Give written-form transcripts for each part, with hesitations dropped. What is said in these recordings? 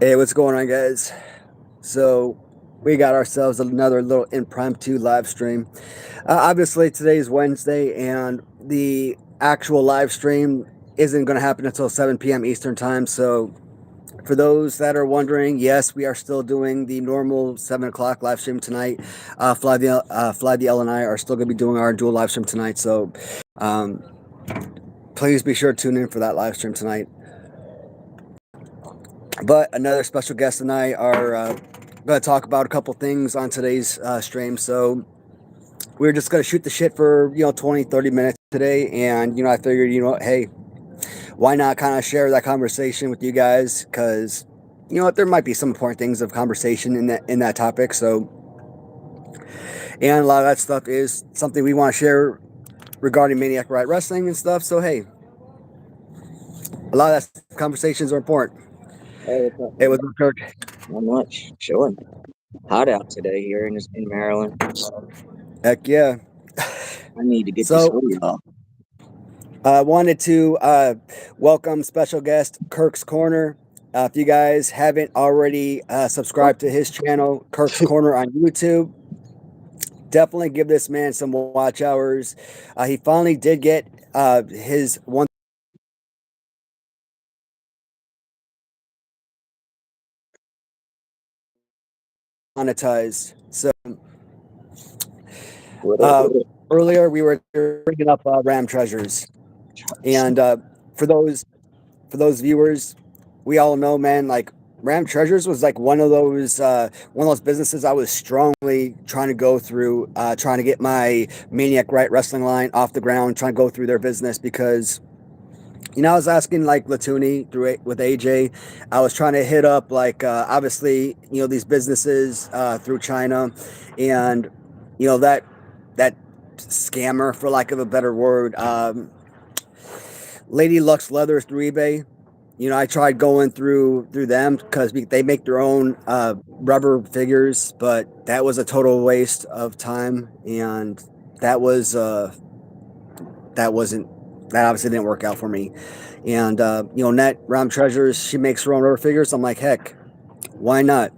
Hey, what's going on, guys? So, we got ourselves another little impromptu live stream. Obviously, today's Wednesday, and the actual live stream isn't going to happen until 7 p.m. Eastern Time. So, for those that are wondering, yes, we are still doing the normal 7 o'clock live stream tonight. Fly the L and I are still going to be doing our dual live stream tonight. So, um, please be sure to tune in for that live stream tonight. But another special guest and I are going to talk about a couple things on today's stream. So we're just going to shoot the shit for, 20, 30 minutes today. And, I figured, hey, why not kind of share that conversation with you guys? Because, there might be some important things of conversation in that topic. So, and a lot of that stuff is something we want to share regarding Maniac Riot Wrestling and stuff. So, hey, a lot of that conversations are important. Hey, what's up? Hey, what's up, Kirk? Not much. Chilling. Hot out today here in Maryland. Heck yeah. I need to get So- this hoodie off. I wanted to welcome special guest Kirk's Corner. If you guys haven't already subscribed to his channel, Kirk's Corner on YouTube, definitely give this man some watch hours. He finally did get his one monetized. So earlier we were bringing up Ram Treasures, and for those viewers, we all know, man, like Ram Treasures was like one of those businesses I was strongly trying to go through, trying to get my Maniac Riot Wrestling line off the ground, trying to go through their business because, I was asking like Latoonie with AJ. I was trying to hit up like obviously these businesses through China, and that scammer, for lack of a better word, Lady Luxe Leathers through eBay. I tried going through them because they make their own rubber figures, but that was a total waste of time, and that obviously didn't work out for me. And Net Ram Treasures, she makes her own rubber figures. I'm like, heck, why not?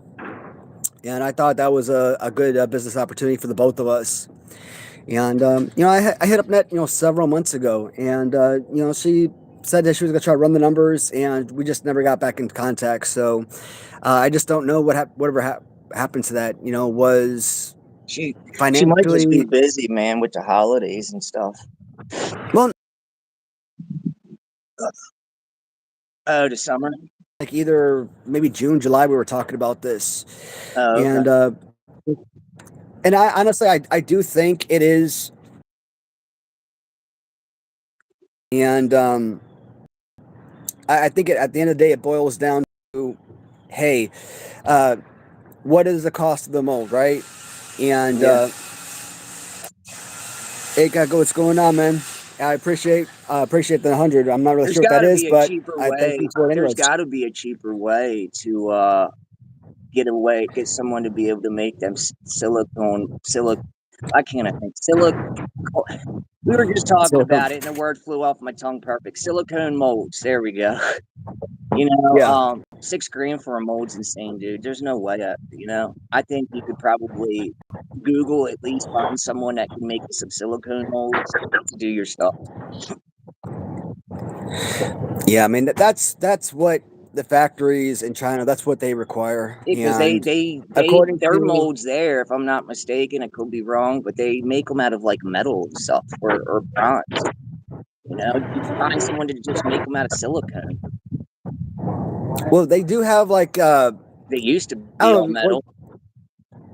And I thought that was a good business opportunity for the both of us. And I hit up Net several months ago, and she said that she was going to try to run the numbers, and we just never got back in contact. So I just don't know whatever happened to that. Was She financially? might just be busy, man, with the holidays and stuff. Well, the summer. like either maybe June, July, we were talking about this, Oh, okay. And I honestly, I do think it is, and I think at the end of the day, it boils down to, hey, what is the cost of the mold, right? And hey, Gecko, what's going on, man? I appreciate the 100. I'm not really sure what that is, but I thank you for it anyways. There's got to be a cheaper way to get someone to be able to make them silicone. I can't think. We were just talking about it, and the word flew off my tongue. Perfect. Silicone molds. There we go. Yeah. $6,000 for a mold's insane, dude. There's no way. I think you could probably Google, at least find someone that can make you some silicone molds to do your stuff. Yeah, I mean that's what the factories in China, that's what they require. Because their molds there, if I'm not mistaken, I could be wrong, but they make them out of like metal and stuff or bronze. You can find someone to just make them out of silicone. Well, they do have like they used to be all metal.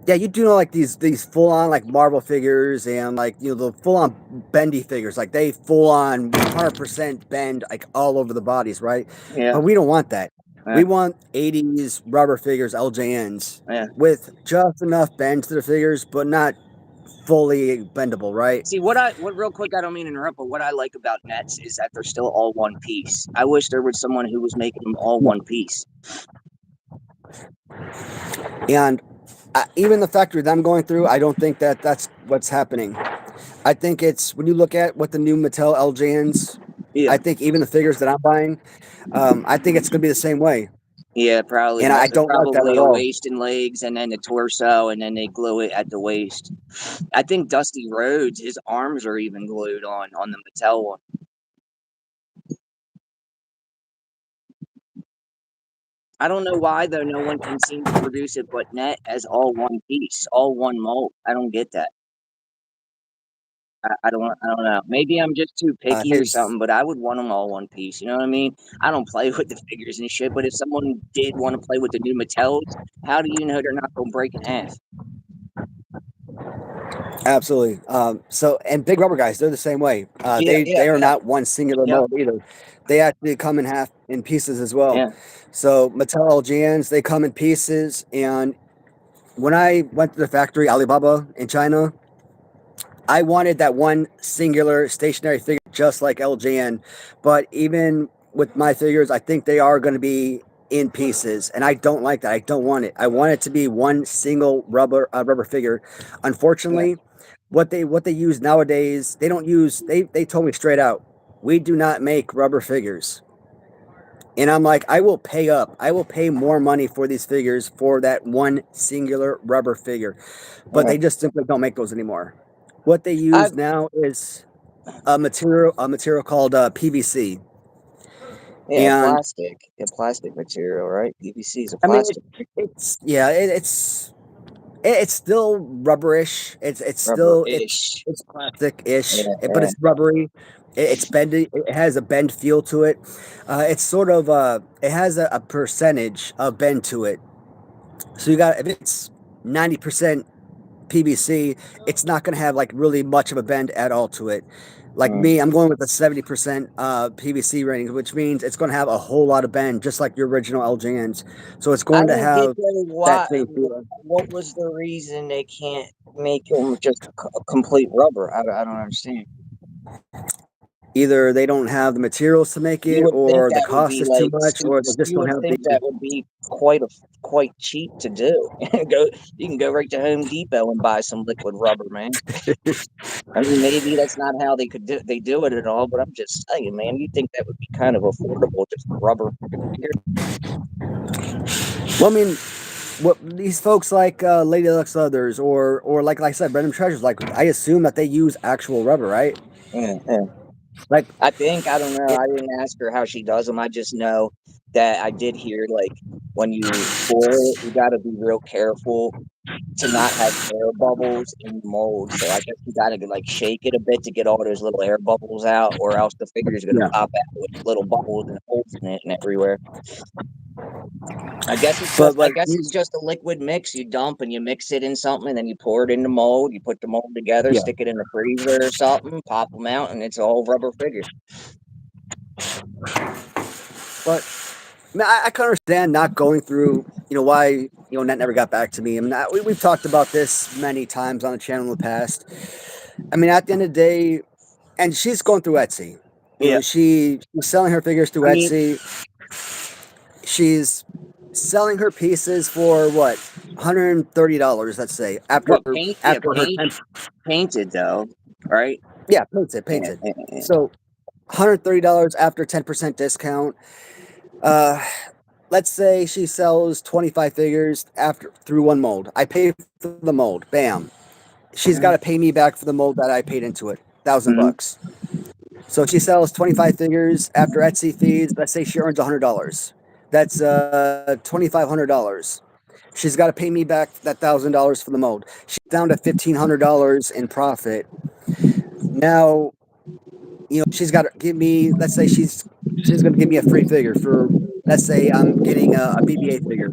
Yeah, you do know like these full on like marble figures and like the full on bendy figures, like they full on 100% bend like all over the bodies, right? Yeah. But we don't want that. Yeah. We want 80s rubber figures, LJNs, with just enough bend to the figures, but not fully bendable, right? See, what real quick, I don't mean to interrupt, but what I like about nets is that they're still all one piece. I wish there was someone who was making them all one piece. And even the factory that I'm going through, I don't think that's what's happening. I think it's, when you look at what the new Mattel LJNs, I think even the figures that I'm buying, I think it's going to be the same way. Yeah, probably and I don't like that probably at a all. waist and legs, and then the torso, and then they glue it at the waist. I think Dusty Rhodes, his arms are even glued on the Mattel one. I don't know why though. No one can seem to produce it, but net as all one piece, all one mold. I don't get that. I don't know. Maybe I'm just too picky or His something, but I would want them all one piece. You know what I mean? I don't play with the figures and shit, but if someone did want to play with the new Mattels, how do you know they're not going to break in half? Absolutely. So, and big rubber guys, they're the same way. Yeah, yeah, They are yeah, not one singular yeah, mold either. They actually come in half in pieces as well. yeah. So Mattel LJNs, they come in pieces. And when I went to the factory Alibaba in China, I wanted that one singular stationary figure just like LJN. But even with my figures, I think they are going to be in pieces, and I don't like that. I don't want it. I want it to be one single rubber figure. Yeah. Unfortunately, what they use nowadays, they don't use. They told me straight out, we do not make rubber figures. And I'm like, I will pay up. I will pay more money for these figures for that one singular rubber figure. But Yeah. they just simply don't make those anymore. What they I use now is a material called PVC. Yeah, And plastic. Yeah, plastic material, right? PVC is a I mean, plastic it's yeah, it's still rubberish. rubber-ish. It's plastic-ish, Yeah, but yeah. it's rubbery. It's bendy. It has a bend feel to it. It's sort of it has a percentage of bend to it. So you got if it's 90% PVC, it's not going to have like really much of a bend at all to it. Like Mm. me, I'm going with a 70% PVC rating, which means it's going to have a whole lot of bend, just like your original LJNs. So it's I going to don't get have though that why. same feel. What was the reason they can't make them just complete rubber? I don't understand. Either they don't have the materials to make You it, would think or the that would cost be is too like much, or they just you don't would have think that would be quite cheap to do. You can go right to Home Depot and buy some liquid rubber, man. I mean, maybe that's not how they do it at all, but I'm just saying, man, you think that would be kind of affordable, just a rubber figure? well, I mean, what these folks like Lady Luck's others, or like I said, Random Treasures, like I assume that they use actual rubber, right? Yeah, yeah. Like, I don't know. it, I didn't ask her how she does them. I just know that I did hear like when you pour it, you got to be real careful to not have air bubbles in the mold. So I guess you got to like shake it a bit to get all those little air bubbles out, or else the figure is going to yeah. pop out with little bubbles and holes in it and everywhere. But I like, guess it's just a liquid mix you dump and you mix it in something and then you pour it in the mold. You put the mold together, yeah. stick it in the freezer or something, pop them out, and it's a whole rubber figure. But I mean, I can understand not going through, why, Net never got back to me. I mean, we've talked about this many times on the channel in the past. I mean, at the end of the day, and she's going through Etsy. Yeah, She's selling her figures through I mean, Etsy. She's selling her pieces for what, $130, let's say, what paint? Yeah, after her 10, painted though, right? yeah, Yeah, painted. yeah, yeah. So $130 after 10% discount. Uh, let's say she sells 25 figures after through one mold. I pay for the mold. Bam. She's got to pay me back for the mold that I paid into it. Mm-hmm. $1,000. So she sells 25 figures after Etsy fees. Let's say she earns $100. That's $2,500. She's got to pay me back that $1,000 for the mold. She's down to $1,500 in profit. Now, she's got to give me. Let's say she's going to give me a free figure for. Let's say I'm getting a BBA figure.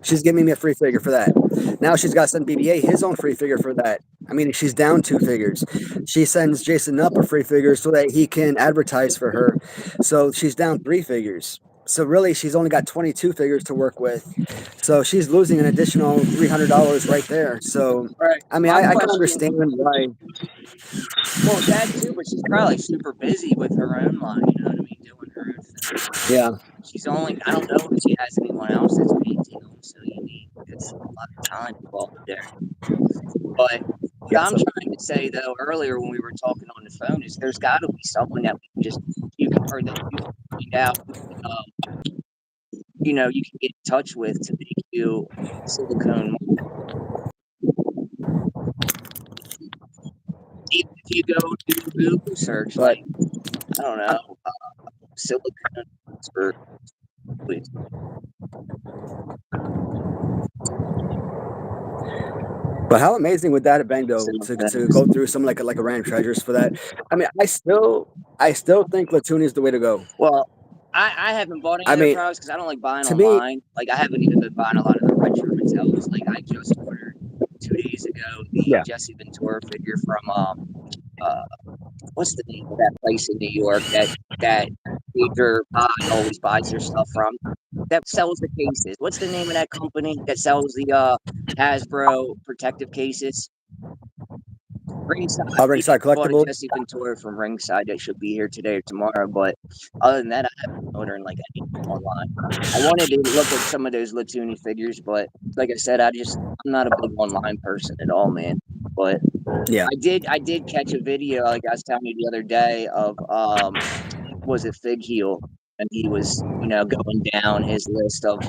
She's giving me a free figure for that. Now she's got to send BBA his own free figure for that. I mean, she's down 2 figures. She sends Jason up a free figure so that he can advertise for her. So she's down 3 figures. So really, she's only got 22 figures to work with. So she's losing an additional $300 right there. So, Right. I mean, My I can question, understand why. well, that too, but she's probably super busy with her own line. You know what I mean, doing her own thing. Yeah. She's only, I don't know if she has anyone else that's painting them, so you need, it's a lot of time involved there. But what Yeah. I'm So, trying to say though, earlier when we were talking on the phone, is there's got to be someone that we can just, you can, or that you can find out you can get in touch with to make you silicone. Even if you go do a Google search, But like, I don't know, silicone for please. But how amazing would that have been, though, to go through some like a random treasures for that? I mean, I still think Latoonie is the way to go. Well, I haven't bought any I of their mean, products because I don't like buying to me, online. Like, I haven't even been buying a lot of the retro Mattels. Like, I just ordered 2 days ago the Yeah. Jesse Ventura figure from what's the name of that place in New York that Major Pod always buys their stuff from? That sells the cases. What's the name of that company that sells the Hasbro protective cases? Ringside. Ringside I bought a Collectibles. Jesse Ventura from Ringside that should be here today or tomorrow. But other than that, I haven't been ordering like anything online. I wanted to look at some of those Latoonie figures, but like I said, I'm not a big online person at all, man. But Yeah. I did catch a video, like I was telling you the other day, of was it Fig Heel, and he was going down his list of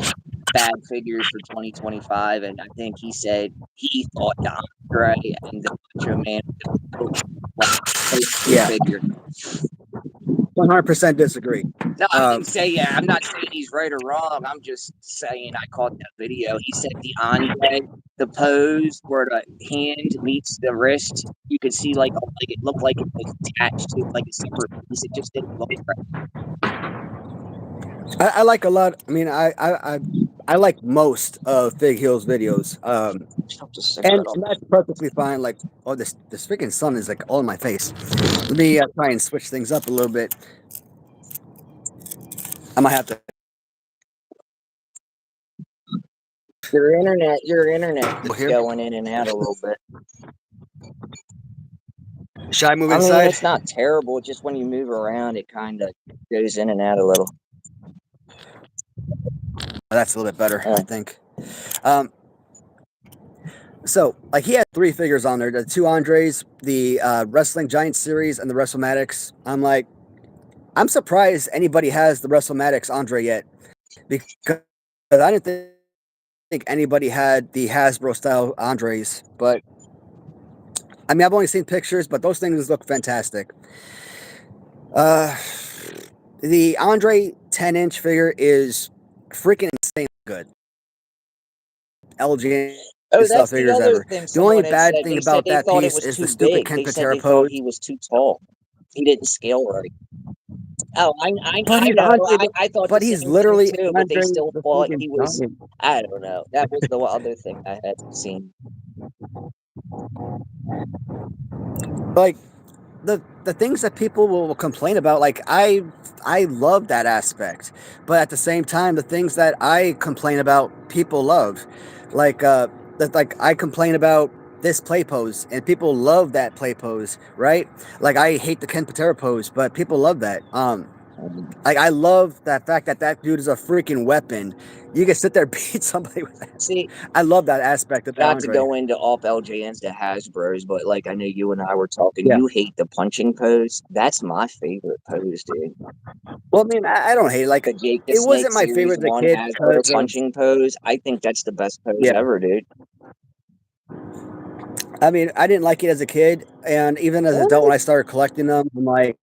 bad figures for 2025, and I think he said he thought the Andre and the Macho Man Yeah. figure. 100% disagree. No, I didn't say. Yeah, I'm not saying he's right or wrong. I'm just saying I caught that video. He said the Andre, the pose where the hand meets the wrist, you could see like it looked like it was attached to like a separate piece. It just didn't look right. I like a lot. I mean, I like most of Fig Hill's videos. And that's perfectly fine. Like, oh, this freaking sun is like all in my face. Let me try and switch things up a little bit. I might have to. Your internet is going in and out a little bit. Should I move inside? I mean, it's not terrible. Just when you move around, it kind of goes in and out a little. That's a little bit better, I think. So, like, he had 3 figures on there: the 2 Andres, the Wrestling Giant series, and the WrestleMatics. I'm like, I'm surprised anybody has the WrestleMatics Andre yet, because I didn't think anybody had the Hasbro style Andres. But I mean, I've only seen pictures, but those things look fantastic. The Andre 10-inch figure is freaking insane good. LJNs stuff figures ever. The only bad thing about that piece is the stupid Ken Patera pose. He was too tall. He didn't scale right. Oh, I know. I thought, but he's literally too, but they still thought he was. I don't know. That was the other thing I had seen. Like the things that people will complain about, like I love that aspect, but at the same time, the things that I complain about, people love, like I complain about this play pose, and people love that play pose, right? Like, I hate the Ken Patera pose, but people love that. Like, I love that fact that dude is a freaking weapon. You can sit there and beat somebody with that. See, I love that aspect of not to go into off LJNs to Hasbro's, but like I know you and I were talking. Yeah. You hate the punching pose. That's my favorite pose, dude. Well, I mean, I don't hate it. Like, it wasn't my favorite as a kid. Hasbro punching pose. I think that's the best pose ever, dude. I mean, I didn't like it as a kid, and even as an adult, when I started collecting them, I'm like,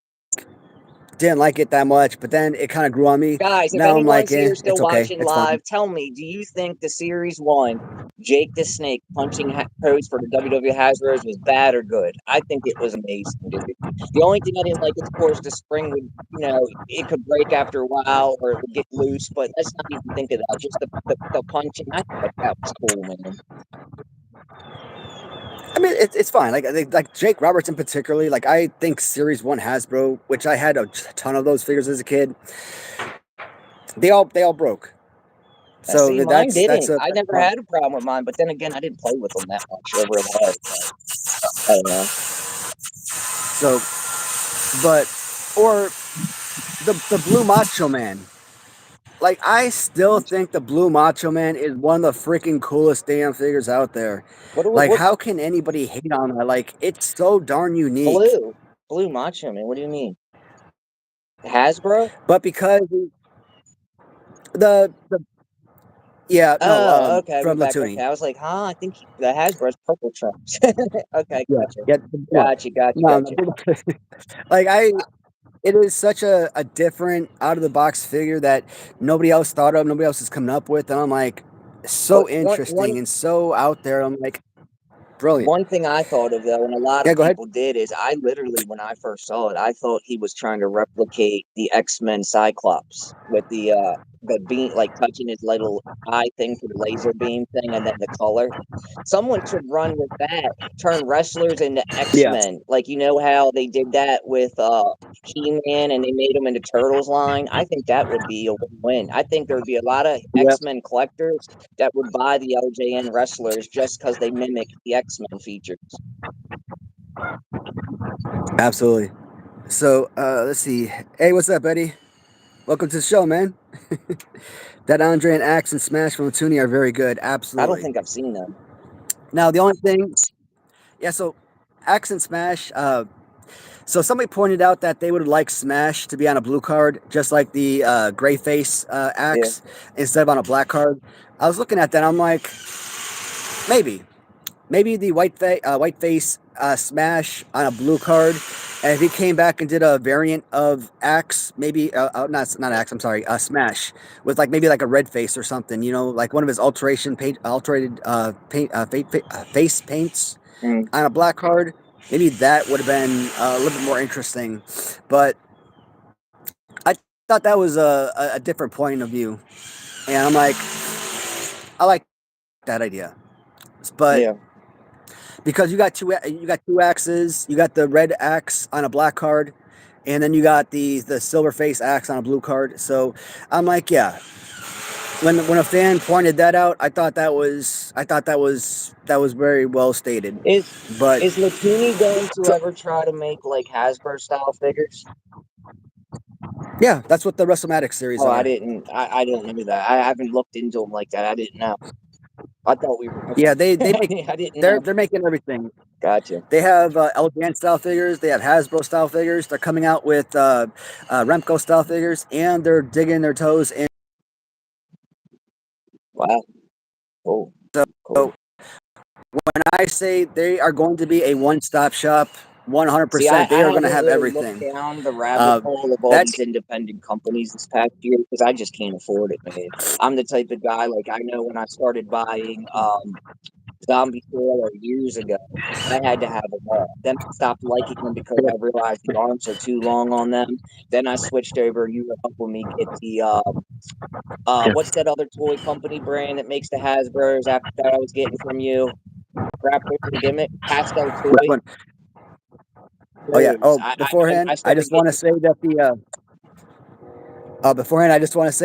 didn't like it that much, but then it kind of grew on me. Guys, if now I'm like, here still it's okay. watching live, tell me, do you think the Series 1 Jake the Snake punching pose for the WWE Hasbro's was bad or good? I think it was amazing, dude. The only thing I didn't like is, of course, the spring would, it could break after a while or it would get loose, but let's not even think of that. Just the punching, I thought that was cool, man. I mean, it's fine. Like Jake Roberts in particularly. Like, I think Series 1 Hasbro, which I had a ton of those figures as a kid, they all broke. So see, mine didn't. I never had a problem with mine, but then again, I didn't play with them that much over a while. I don't know. So, but or the Blue Macho Man. Like, I still think the Blue Macho Man is one of the freaking coolest damn figures out there. How can anybody hate on that? Like, it's so darn unique. Blue Macho Man. What do you mean? Hasbro? But because The yeah, no, Okay, from back. Okay, Latoonie. I was like, huh? I think the Hasbro's purple trunks. Okay, Yeah, gotcha, yeah, the big one. gotcha, gotcha, No, gotcha. no, like it is such a different out of the box figure that nobody else thought of, nobody else is coming up with, and I'm like, so But interesting and so out there. I'm like, brilliant. one thing I thought of though, and a lot Yeah, of go ahead. people did, is I literally, when I first saw it, I thought he was trying to replicate the X-Men Cyclops with the beam, like touching his little eye thing for the laser beam thing, and then the color. Someone should run with that, turn wrestlers into Yeah, X-Men. Like, you know how they did that with He-Man and they made him into Turtles line? I think that would be a win-win. I think there would be a lot of yeah, X-Men collectors that would buy the LJN wrestlers just because they mimic the X-Men features. absolutely. So let's see. Hey, what's up, Eddie? Welcome to the show, man. That Andre and Axe and Smash from Latoonie are very good. I don't Absolutely. think I've seen them. Now the only thing, yeah. So Axe and Smash. So somebody pointed out that they would like Smash to be on a blue card, just like the gray face Yeah. Axe, instead of on a black card. I was looking at that. I'm like, maybe the white face Smash on a blue card, and if he came back and did a variant of Axe, maybe not Axe, I'm sorry, Smash with like maybe like a red face or something, you know, like one of his alterated face paints Mm. on a black card. Maybe that would have been a little bit more interesting, but I thought that was a different point of view, and I'm like, I like that idea, but Yeah. because you got two axes, you got the red axe on a black card, and then you got the silver face axe on a blue card. So I'm like, yeah. When a fan pointed that out, that was very well stated. Is But is Latoonie going to so, ever try to make like Hasbro style figures? yeah, that's what the WrestleMatic series Oh, I are. didn't. I didn't know that. I haven't looked into them like that. I didn't know. I thought we were. Yeah, they make Okay. I didn't know. they're making everything. Gotcha. They have LJN style figures. They have Hasbro style figures. They're coming out with Remco style figures, and they're digging their toes in. Wow. Cool. So Cool. when I say they are going to be a one-stop shop, See, 100%, they I are going to haven't have really looked everything. down the rabbit Uh, hole of all that's these independent companies this past year because I just can't afford it, man. I'm the type of guy, like, I know when I started buying Zombie Thriller years ago, I had to have them all. Then I stopped liking them because I realized the arms are too long on them. Then I switched over. You were helping me get the what's that other toy company brand that makes the Hasbro's after that I was getting from you? Graphic and Gimmick, Pastel which Toy. one? Oh yeah. Those. Oh, beforehand, I I started just want to getting.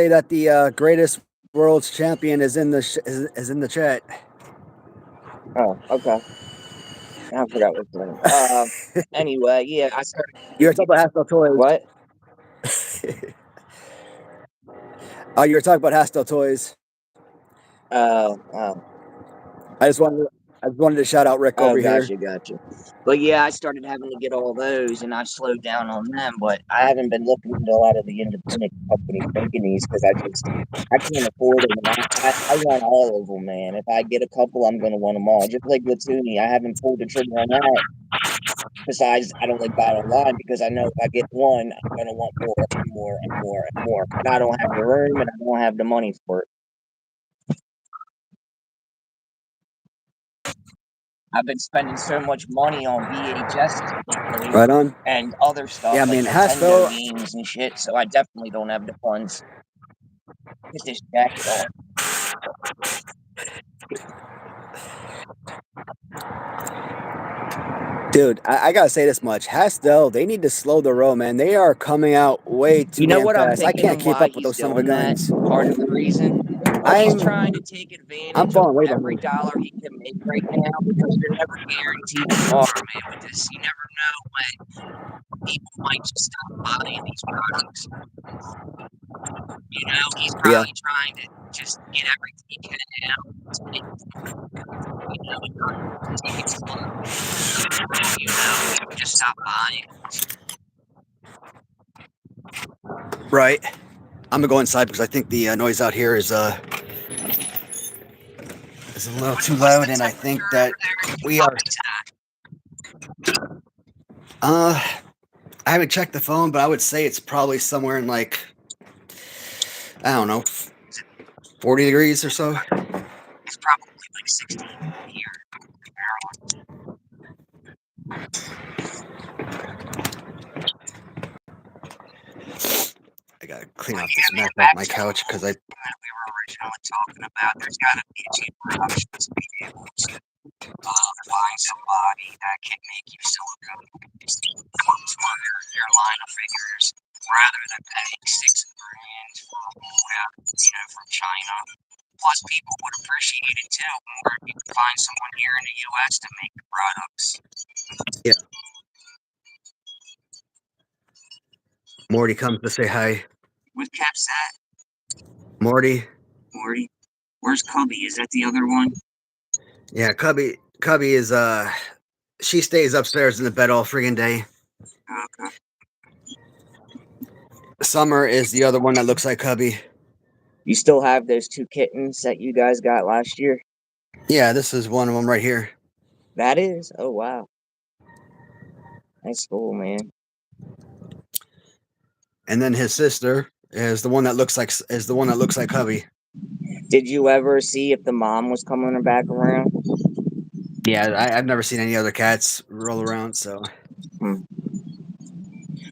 say that the greatest world's champion is in is in the chat. Oh, okay. I forgot what's name. Anyway, yeah, I started You were talking about Hastel toys. what? Oh, you were talking about Hastel toys. Oh, I just wanted to shout out Rick oh, over here. gotcha. But yeah, I started having to get all those, and I slowed down on them. But I haven't been looking into a lot of the independent companies making these because I can't afford them, and I want all of them, man. If I get a couple, I'm gonna want them all. Just like Latoonie, I haven't pulled the trigger on that. Besides, I don't like buying online because I know if I get one, I'm gonna want more and more and more and more, and I don't have the room and I don't have the money for it. I've been spending so much money on VHSs lately Right on. and other stuff Yeah, I like mean Nintendo Hastel. games and shit, so I definitely don't have the funds. Get this jacket on. Dude, I gotta say this much. Hastel, they need to slow the roll, man. They are coming out way too You know damn what I'm fast. I thinking can't and keep why up with he's those son of a doing that? guns. Part of the reason? He's I'm trying to take I'm advantage of falling way every behind. dollar he can make right now because you're never guaranteed tomorrow, man, with this. You never know when people might just stop buying these products. You know, he's Yeah. probably trying to just get everything he can now to make, you know, not take it slow. Tomorrow, you know, people just stop buying. Right. I'm gonna go inside because I think the noise out here is a little too loud, and I think that we are. I haven't checked the phone, but I would say it's probably somewhere in like, I don't know, 40 degrees or so. It's probably like 60 here. I gotta clean off this mess off my couch because I. That we were originally talking about. There's got to be a cheaper option to be able to find somebody that can make you silicone for your line of figures rather than paying $6 grand from China. Plus, people would appreciate it too more if you could find someone here in the U.S. to make the products. Yeah. Morty comes to say hi. With Capsat, Morty. Where's Cubby? Is that the other one? Yeah, Cubby is she stays upstairs in the bed all friggin' day. Okay. Summer is the other one that looks like Cubby. You still have those 2 kittens that you guys got last year? Yeah, this is one of them right here. That is? Oh wow. That's cool, man. And then his sister is the one that looks like Cubby. Did you ever see if the mom was coming back around? Yeah, I've never seen any other cats roll around, so.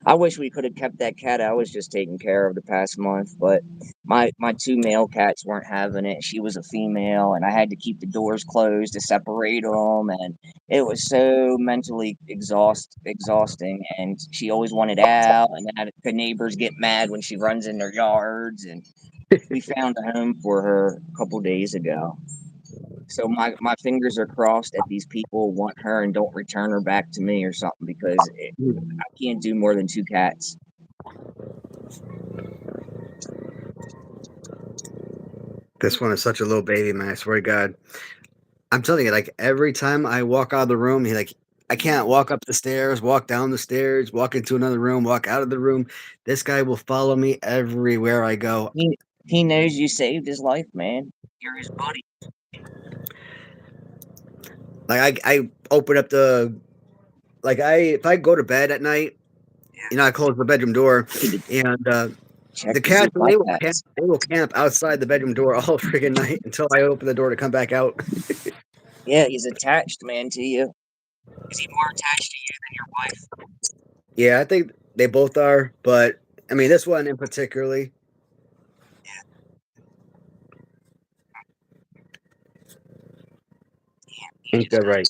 I wish we could have kept that cat I was just taking care of the past month, but my 2 male cats weren't having it. She was a female, and I had to keep the doors closed to separate them, and it was so mentally exhausting. And she always wanted out, and then the neighbors get mad when she runs in their yards. And we found a home for her a couple days ago. So my fingers are crossed that these people want her and don't return her back to me or something, because I can't do more than 2 cats. This one is such a little baby, man. I swear to God. I'm telling you, like every time I walk out of the room, I can't walk up the stairs, walk down the stairs, walk into another room, walk out of the room. This guy will follow me everywhere I go. He knows you saved his life, man. You're his buddy. Like I open up if I go to bed at night, I close the bedroom door, and the cats they will camp outside the bedroom door all freaking night until I open the door to come back out. Yeah, he's attached, man, to you. Is he more attached to you than your wife? Yeah, I think they both are, but I mean this one in particularly. Ain't that right?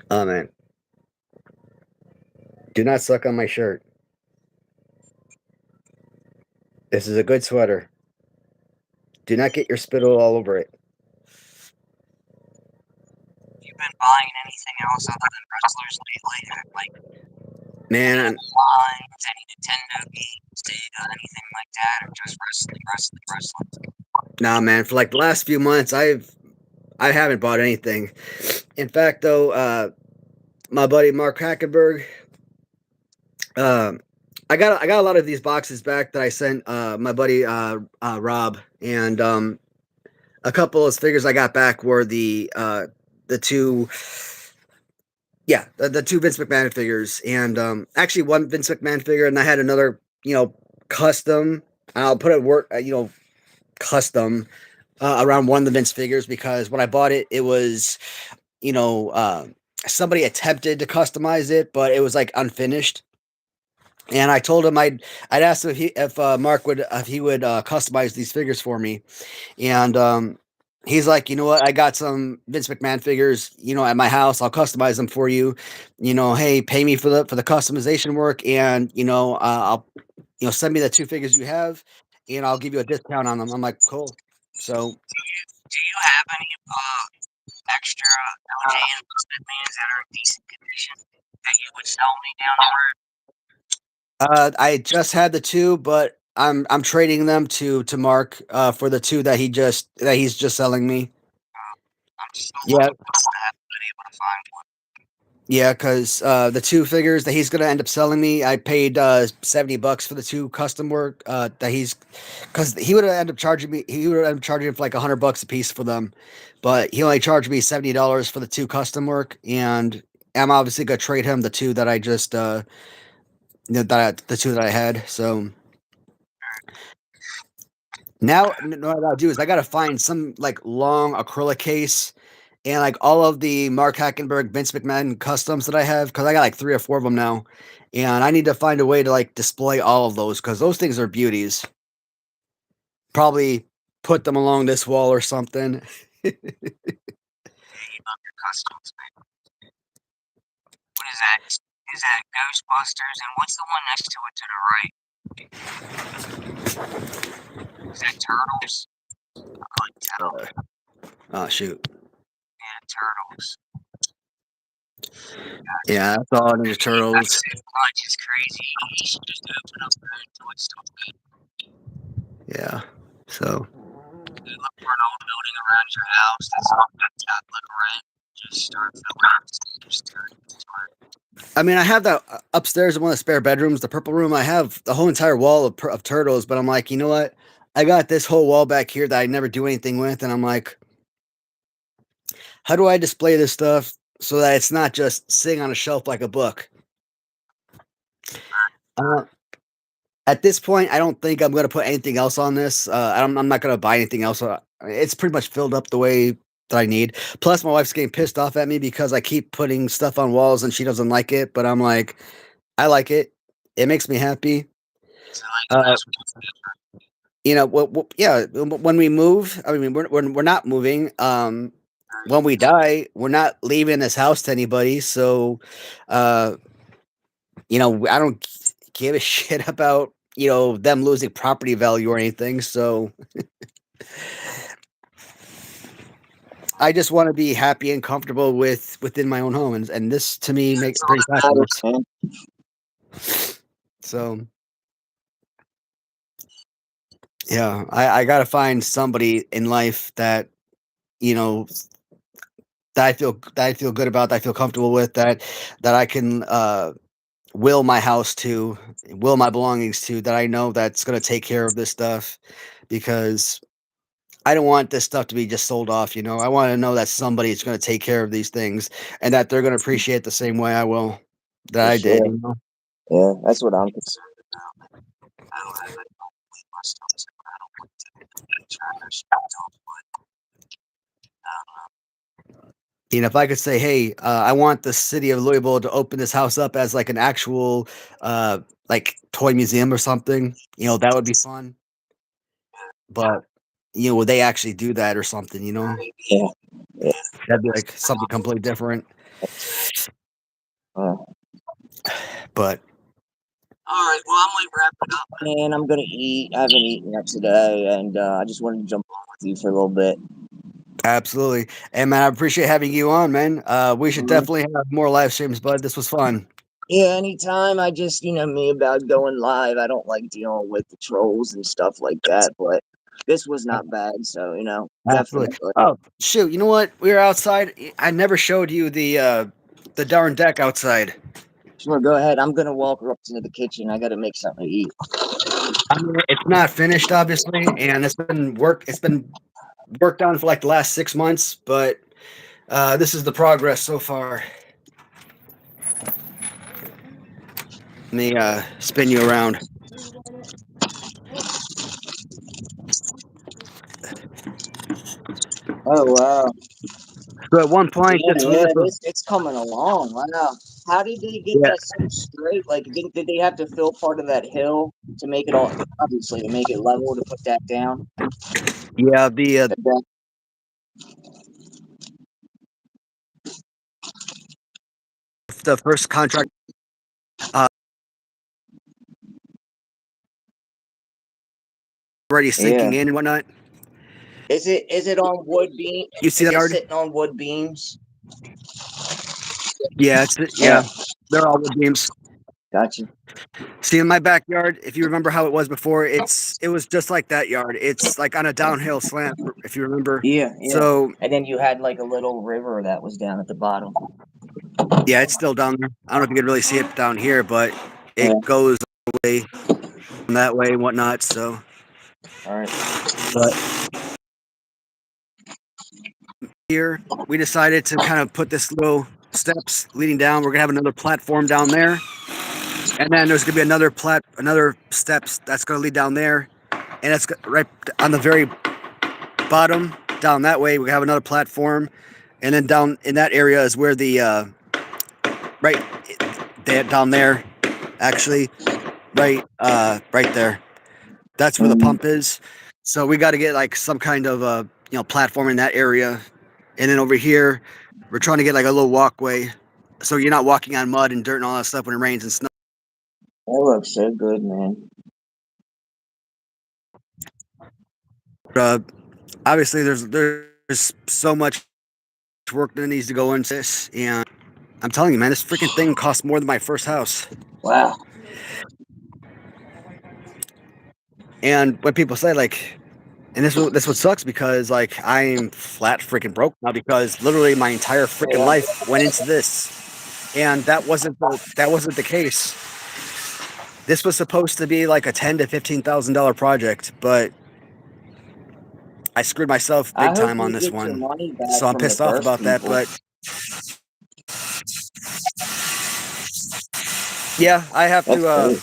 Oh man. Do not suck on my shirt. This is a good sweater. Do not get your spittle all over it. You've been buying anything else other than wrestlers lately? Like man, any lines, any Nintendo games, Sega, anything like that, or just wrestling? Nah, man. For like the last few months, I haven't bought anything. In fact, though, my buddy Mark Hackenberg, I got a lot of these boxes back that I sent my buddy Rob, and a couple of figures I got back were the two. Yeah, the 2 Vince McMahon figures, and actually 1 Vince McMahon figure, and I had another, custom. I'll put it custom around one of the Vince figures, because when I bought it, it was, somebody attempted to customize it, but it was like unfinished. And I told him I'd asked him if Mark would customize these figures for me, and he's like, you know what, I got some Vince McMahon figures, at my house. I'll customize them for you. Hey, pay me for the customization work, and I'll send me the 2 figures you have, and I'll give you a discount on them. I'm like, cool. So, do you have any extra LJNs that are in decent condition that you would sell me down the road? I just had the 2, but I'm trading them to Mark for the 2 that he's just selling me. I'm still Yeah. able to find one. Yeah, because the two figures that he's gonna end up selling me, I paid $70 for the two custom work. That he's because he would have ended up charging me. He would end up charging for like $100 a piece for them, but he only charged me $70 for the two custom work, and I'm obviously gonna trade him the two that I just the two that I had. So now what I gotta do is I gotta find some like long acrylic case and like all of the Mark Hackenberg, Vince McMahon customs that I have, because I got like 3 or 4 of them now, and I need to find a way to like display all of those because those things are beauties. Probably put them along this wall or something. Customs, man. What is that? Is that Ghostbusters? And what's the one next to it to the right? Is that Turtles? I couldn't tell. Oh shoot! Yeah, Turtles. Yeah, that's all Ninja Turtles. Punch is crazy. You should just open up there until it's still good. Yeah. So. You look for an old building around your house that's not got like rent. Just start filling I mean, I have that upstairs in one of the spare bedrooms, the purple room. I have the whole entire wall of turtles, but I'm like, you know what? I got this whole wall back here that I never do anything with, and I'm like, how do I display this stuff so that it's not just sitting on a shelf like a book? At this point, I don't think I'm going to put anything else on this. I'm not going to buy anything else. It's pretty much filled up the way that I need. Plus, my wife's getting pissed off at me because I keep putting stuff on walls and she doesn't like it. But I'm like, I like it. It makes me happy. You know, yeah. When we move, I mean, we're not moving. When we die, we're not leaving this house to anybody. So, you know, I don't give a shit about, you know, them losing property value or anything. So I just want to be happy and comfortable within my own home, and this to me makes brings happiness. So yeah, I gotta find somebody in life that, you know, that I feel good about, that I feel comfortable with, that I can will my house to, will my belongings to, that I know that's gonna take care of this stuff, because I don't want this stuff to be just sold off. You know, I want to know that somebody is going to take care of these things and that they're going to appreciate the same way I will that I did. You know? Yeah, that's what I'm concerned about. I don't have any my stuff. I don't want to trash. You know, if I could say, hey, I want the city of Louisville to open this house up as like an actual like toy museum or something, you know, that would be fun. But you know, would they actually do that or something? You know, Yeah, that'd be like something completely different. But all right, well, I'm like wrapping up, man. I'm gonna eat. I haven't eaten yet today, and I just wanted to jump on with you for a little bit. absolutely, and man, I appreciate having you on, man. We should definitely have more live streams, bud. This was fun. Yeah, anytime. I just, me about going live. I don't like dealing with the trolls and stuff like that, but this was not bad. So, Absolutely. definitely. Oh shoot! You know what? We were outside. I never showed you the darn deck outside. Sure, go ahead. I'm gonna walk up to the kitchen. I gotta make something to eat. I mean, it's not finished, obviously, and it's been worked on for like the last 6 months, but this is the progress so far. Let me spin you around. Oh wow! So at one point, It's coming along. Wow! How did they get yeah, that so straight? Like, did they have to fill part of that hill to make it all? Obviously, to make it level to put that down. yeah, the first contract already sinking in and whatnot. Is it on wood beam? You see Is that it yard? sitting on wood beams? Yeah, they're all wood beams. Gotcha. See, in my backyard, if you remember how it was before, it was just like that yard. It's like on a downhill slant, if you remember. Yeah. So And then you had like a little river that was down at the bottom. Yeah, it's still down there. I don't know if you can really see it down here, but it Yeah. goes away that way and whatnot. So, All right. but here we decided to kind of put this little steps leading down. We're gonna have another platform down there, and then there's gonna be another steps that's gonna lead down there, and it's right on the very bottom down that way. We have another platform, and then down in that area is where the right down there, actually, right there. That's where the pump is. So we got to get like some kind of platform in that area, and then over here, we're trying to get like a little walkway, so you're not walking on mud and dirt and all that stuff when it rains and snow. That looks so good, man. Obviously, there's so much work that needs to go into this, and I'm telling you, man, this freaking thing costs more than my first house. Wow. And when people say like, and this what sucks, because like I'm flat freaking broke now, because literally my entire freaking life went into this, and that wasn't the case. This was supposed to be like a $10,000 to $15,000 project, but I screwed myself big time on this one. So I'm pissed off about that. But yeah, I have to.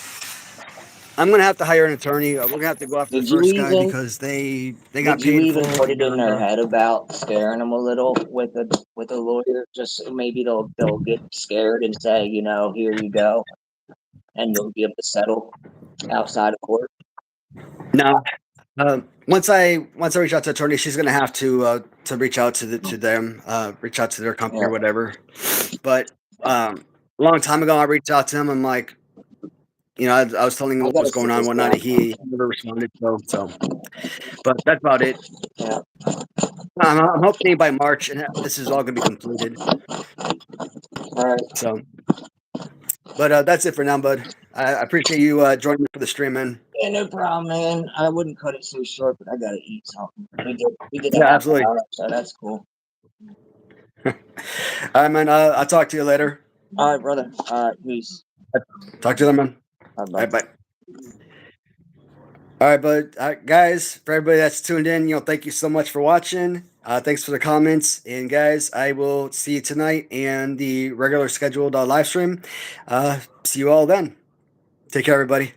I'm gonna have to hire an attorney. We're gonna have to go after the first guy, because they got paid. Did you even put it in their head about scaring them a little with a lawyer, just so maybe they'll get scared and say, here you go, and you'll be able to settle outside of court? No. Once I reach out to attorney, she's gonna have to reach out to them, reach out to their company or whatever. But a long time ago, I reached out to him. I'm like, I was telling him what was going on and whatnot. He never responded. So, but that's about it. Yeah. I'm hoping by March, and this is all gonna be completed. All right. So, but that's it for now, bud. I appreciate you joining me for the stream, man. Yeah, no problem, man. I wouldn't cut it so short, but I gotta eat something. We did Yeah, absolutely. Hour, so that's cool. All right, man. I'll talk to you later. All right, brother. All right, peace. Talk to you later, man. Bye. All right, bye. All right, but guys, for everybody that's tuned in, thank you so much for watching. Thanks for the comments, and guys, I will see you tonight and the regular scheduled live stream. See you all then. Take care, everybody.